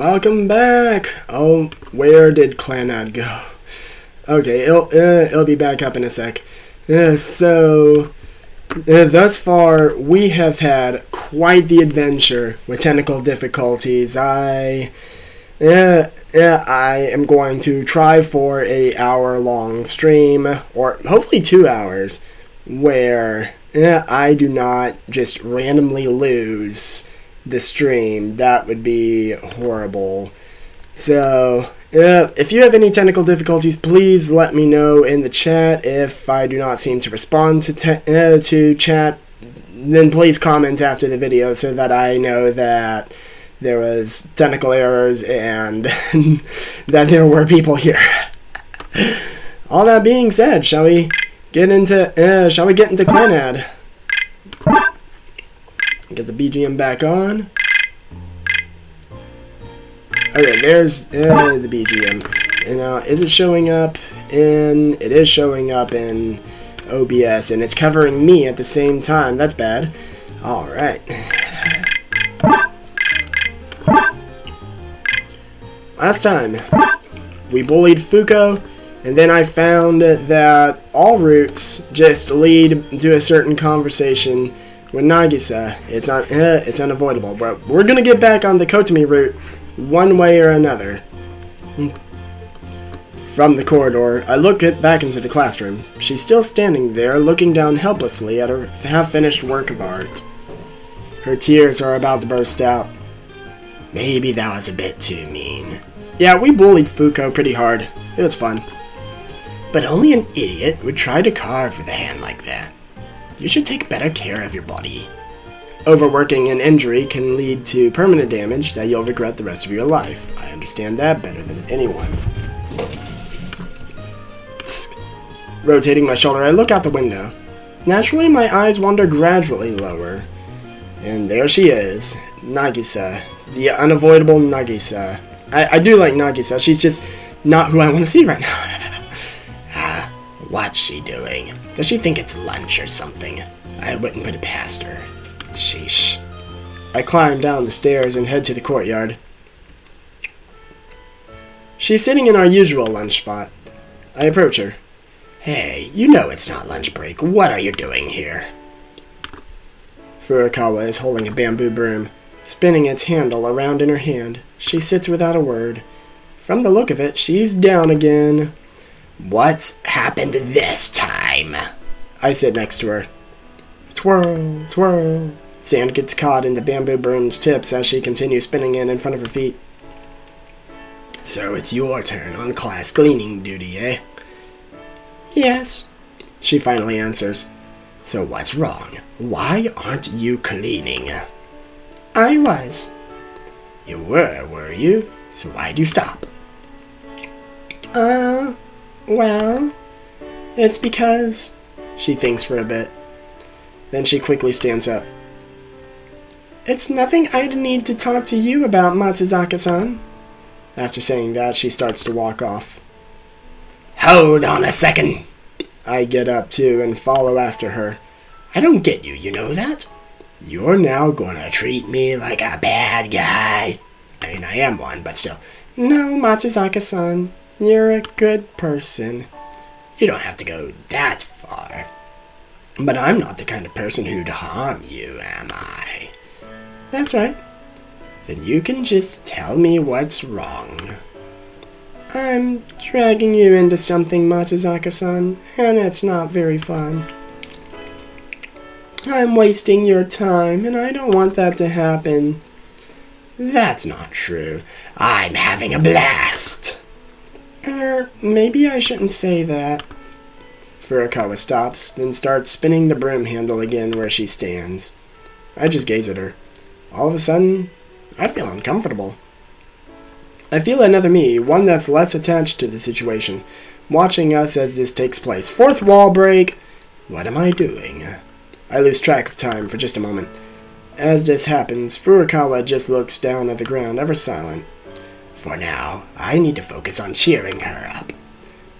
Welcome back! Oh, where did Clannad go? Okay, it'll be back up in a sec. Thus far, we have had quite the adventure with technical difficulties. I am going to try for an hour-long stream, or hopefully 2 hours, where I do not just randomly lose the stream. That would be horrible. So, if you have any technical difficulties, please let me know in the chat. If I do not seem to respond to chat, then please comment after the video so that I know that there was technical errors and that there were people here. All that being said, shall we get into Clannad? Get the BGM back on. Okay, there's the BGM. And now, is it showing up in... It is showing up in OBS, and it's covering me at the same time. That's bad. Alright. Last time, we bullied Fuko, and then I found that all routes just lead to a certain conversation with Nagisa. It's unavoidable, but we're gonna get back on the Kotami route one way or another. From the corridor, I look back into the classroom. She's still standing there, looking down helplessly at her half-finished work of art. Her tears are about to burst out. Maybe that was a bit too mean. Yeah, we bullied Fuko pretty hard. It was fun. But only an idiot would try to carve with a hand like that. You should take better care of your body. Overworking and injury can lead to permanent damage that you'll regret the rest of your life. I understand that better than anyone. Rotating my shoulder, I look out the window. Naturally, my eyes wander gradually lower. And there she is, Nagisa. The unavoidable Nagisa. I do like Nagisa, she's just not who I want to see right now. What's she doing? Does she think it's lunch or something? I wouldn't put it past her. Sheesh. I climb down the stairs and head to the courtyard. She's sitting in our usual lunch spot. I approach her. Hey, you know it's not lunch break. What are you doing here? Furukawa is holding a bamboo broom, spinning its handle around in her hand. She sits without a word. From the look of it, she's down again. What's happened this time? I sit next to her. Twirl, twirl. Sand gets caught in the bamboo broom's tips as she continues spinning in front of her feet. So it's your turn on class cleaning duty, eh? Yes, she finally answers. So what's wrong? Why aren't you cleaning? I was. You were you? So why'd you stop? Well, it's because... She thinks for a bit. Then she quickly stands up. It's nothing I'd need to talk to you about, Matsuzaka-san. After saying that, she starts to walk off. Hold on a second! I get up too and follow after her. I don't get you, you know that? You're now gonna treat me like a bad guy. I mean, I am one, but still. No, Matsuzaka-san. You're a good person. You don't have to go that far. But I'm not the kind of person who'd harm you, am I? That's right. Then you can just tell me what's wrong. I'm dragging you into something, Matsuzaka-san, and it's not very fun. I'm wasting your time, and I don't want that to happen. That's not true. I'm having a blast. Maybe I shouldn't say that. Furukawa stops, then starts spinning the broom handle again where she stands. I just gaze at her. All of a sudden, I feel uncomfortable. I feel another me, one that's less attached to the situation, watching us as this takes place. Fourth wall break! What am I doing? I lose track of time for just a moment. As this happens, Furukawa just looks down at the ground, ever silent. For now, I need to focus on cheering her up.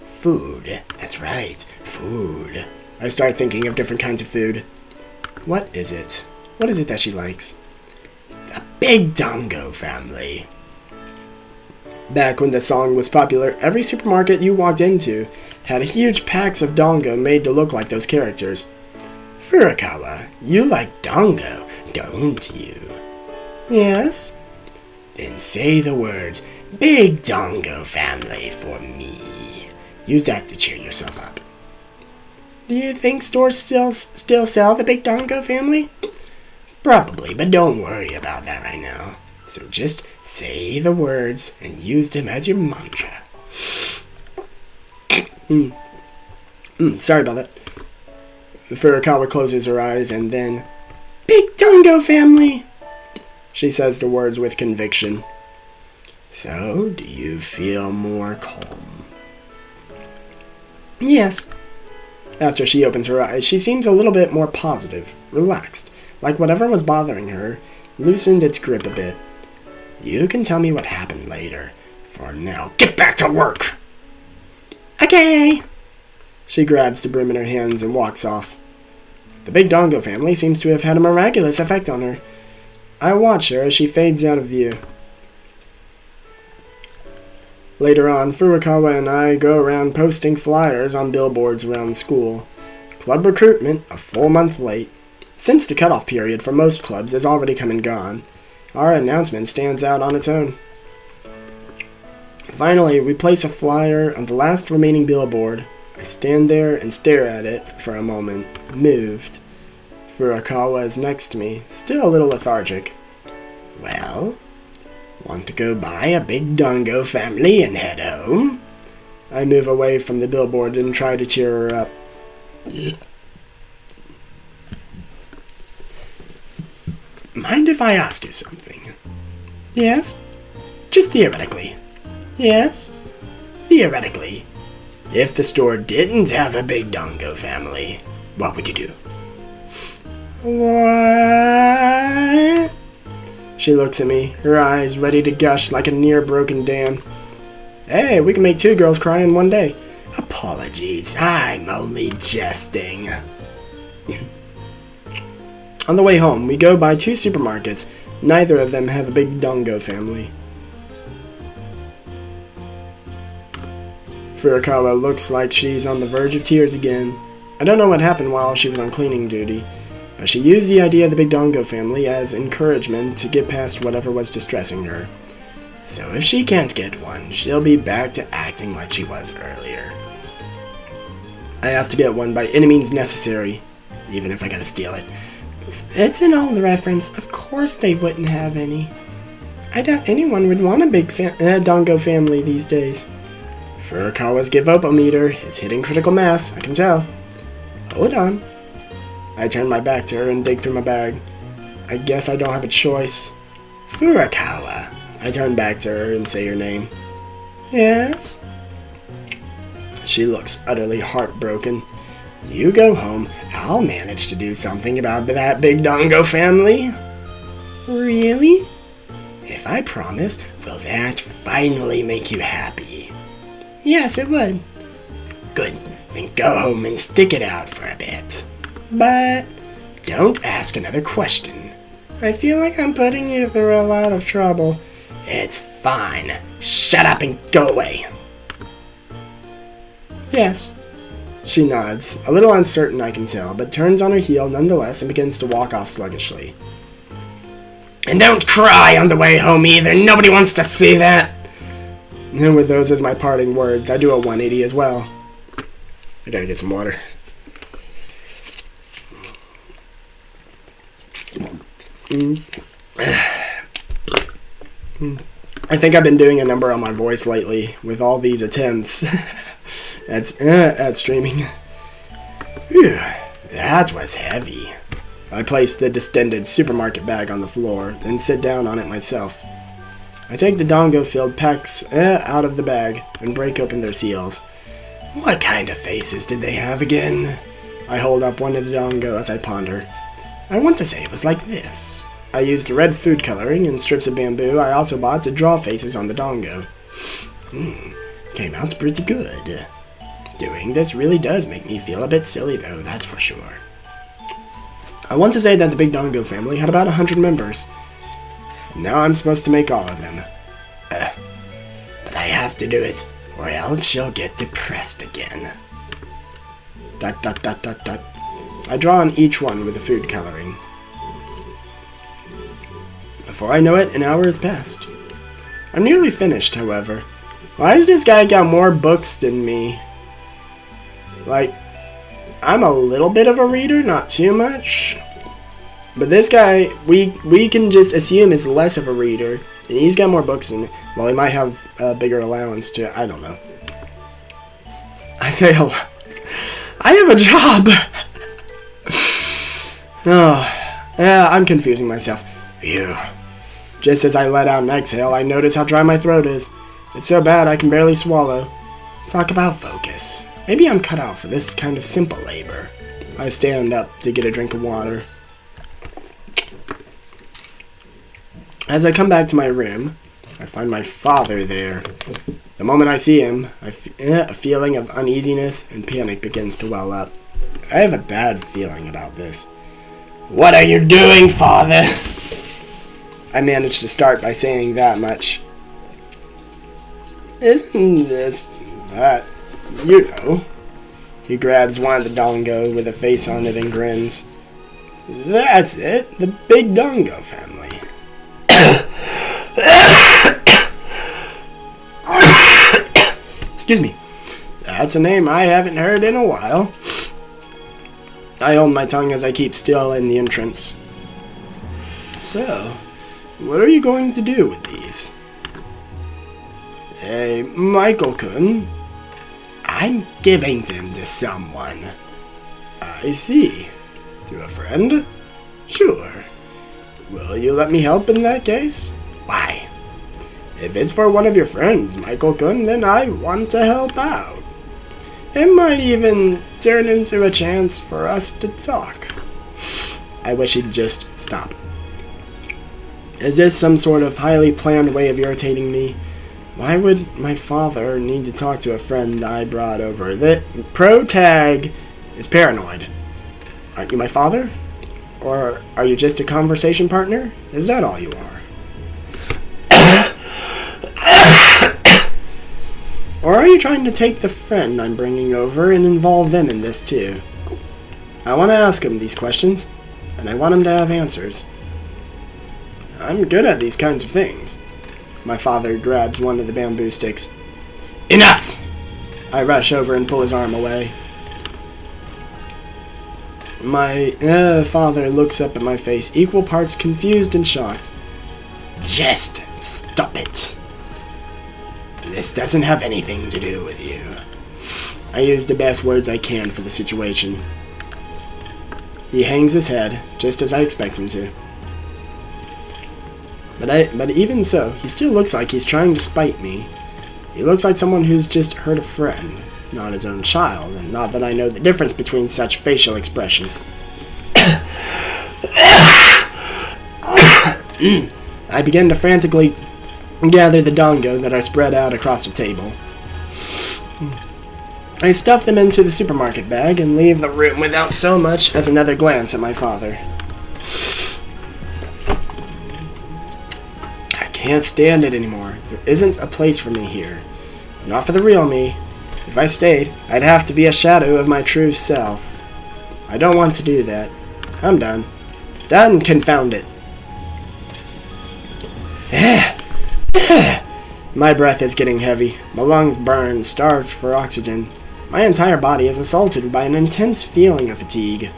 Food. That's right. Food. I start thinking of different kinds of food. What is it? What is it that she likes? The Big Dongo family. Back when the song was popular, every supermarket you walked into had huge packs of dango made to look like those characters. Furukawa, you like dango, don't you? Yes. Then say the words, "Big Dango Family" for me. Use that to cheer yourself up. Do you think stores still sell the Big Dango Family? Probably, but don't worry about that right now. So just say the words and use them as your mantra. Sorry about that. Furukawa closes her eyes and then, "Big Dango Family," she says the words with conviction. So, do you feel more calm? Yes. After she opens her eyes, she seems a little bit more positive, relaxed, like whatever was bothering her loosened its grip a bit. You can tell me what happened later. For now, get back to work! Okay! She grabs the broom in her hands and walks off. The Big Dango Family seems to have had a miraculous effect on her. I watch her as she fades out of view. Later on, Furukawa and I go around posting flyers on billboards around school. Club recruitment, a full month late. Since the cutoff period for most clubs has already come and gone, our announcement stands out on its own. Finally, we place a flyer on the last remaining billboard. I stand there and stare at it for a moment, moved. Furukawa is next to me, still a little lethargic. Well, want to go buy a Big Dango Family and head home? I move away from the billboard and try to cheer her up. Mind if I ask you something? Yes? Just theoretically. Yes? Theoretically, if the store didn't have a Big Dango Family, what would you do? What? She looks at me, her eyes ready to gush like a near-broken dam. Hey, we can make 2 girls cry in one day. Apologies, I'm only jesting. On the way home, we go by 2 supermarkets. Neither of them have a Big Dango Family. Furukawa looks like she's on the verge of tears again. I don't know what happened while she was on cleaning duty, but she used the idea of the Big Dango Family as encouragement to get past whatever was distressing her. So if she can't get one, she'll be back to acting like she was earlier. I have to get one by any means necessary, even if I gotta steal it. It's an old reference. Of course they wouldn't have any. I doubt anyone would want a Big Dango Family these days. Furukawa's give-up-o-meter is hitting critical mass, I can tell. Hold on. I turn my back to her and dig through my bag. I guess I don't have a choice. Furukawa. I turn back to her and say her name. Yes? She looks utterly heartbroken. You go home, I'll manage to do something about that Big Dango Family. Really? If I promise, will that finally make you happy? Yes, it would. Good, then go home and stick it out for a bit. But don't ask another question. I feel like I'm putting you through a lot of trouble. It's fine. Shut up and go away. Yes. She nods, a little uncertain I can tell, but turns on her heel nonetheless and begins to walk off sluggishly. And don't cry on the way home either. Nobody wants to see that. And with those as my parting words, I do a 180 as well. I gotta get some water. I think I've been doing a number on my voice lately with all these attempts at streaming. Whew, that was heavy. I place the distended supermarket bag on the floor, then sit down on it myself. I take the dango-filled packs out of the bag and break open their seals. What kind of faces did they have again? I hold up one of the dango as I ponder. I want to say it was like this. I used red food coloring and strips of bamboo I also bought to draw faces on the dango. Came out pretty good. Doing this really does make me feel a bit silly though, that's for sure. I want to say that the Big Dango Family had about 100 members. And now I'm supposed to make all of them. have to do it, or else she'll get depressed again. ... I draw on each one with the food coloring. Before I know it, an hour has passed. I'm nearly finished, however. Why has this guy got more books than me? Like, I'm a little bit of a reader, not too much. But this guy, we can just assume is less of a reader. And he's got more books than me. Well, he might have a bigger allowance too. I don't know. I say allowance. I have a job! Oh, yeah, I'm confusing myself. Phew. Just as I let out an exhale, I notice how dry my throat is. It's so bad I can barely swallow. Talk about focus. Maybe I'm cut out for this kind of simple labor. I stand up to get a drink of water. As I come back to my room, I find my father there. The moment I see him, a feeling of uneasiness and panic begins to well up. I have a bad feeling about this. What are you doing, father? I managed to start by saying that much. Isn't this that? You know. He grabs one of the dongo with a face on it and grins. That's it, the big dongo family. Excuse me. That's a name I haven't heard in a while. I hold my tongue as I keep still in the entrance. So, what are you going to do with these? Hey, Michael-kun. I'm giving them to someone. I see. To a friend? Sure. Will you let me help in that case? Why? If it's for one of your friends, Michael-kun, then I want to help out. It might even turn into a chance for us to talk. I wish he'd just stop. Is this some sort of highly planned way of irritating me? Why would my father need to talk to a friend I brought over? The pro tag is paranoid. Aren't you my father? Or are you just a conversation partner? Is that all you are? Or are you trying to take the friend I'm bringing over and involve them in this too? I want to ask him these questions, and I want him to have answers. I'm good at these kinds of things. My father grabs one of the bamboo sticks. Enough! I rush over and pull his arm away. My father looks up at my face, equal parts confused and shocked. Just stop it. This doesn't have anything to do with you. I use the best words I can for the situation. He hangs his head, just as I expect him to. But even so, he still looks like he's trying to spite me. He looks like someone who's just hurt a friend, not his own child, and not that I know the difference between such facial expressions. I begin to frantically gather the dongo that I spread out across the table. I stuff them into the supermarket bag and leave the room without so much as another glance at my father. I can't stand it anymore. There isn't a place for me here. Not for the real me. If I stayed, I'd have to be a shadow of my true self. I don't want to do that. I'm done. Done, confound it. My breath is getting heavy. My lungs burn, starved for oxygen. My entire body is assaulted by an intense feeling of fatigue.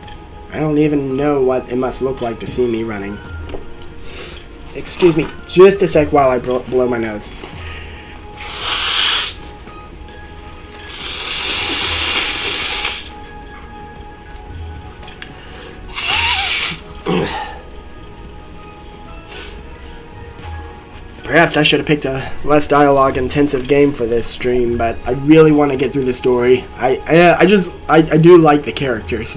I don't even know what it must look like to see me running. Excuse me, just a sec while I blow my nose. Perhaps I should have picked a less dialogue-intensive game for this stream, but I really want to get through the story. I do like the characters.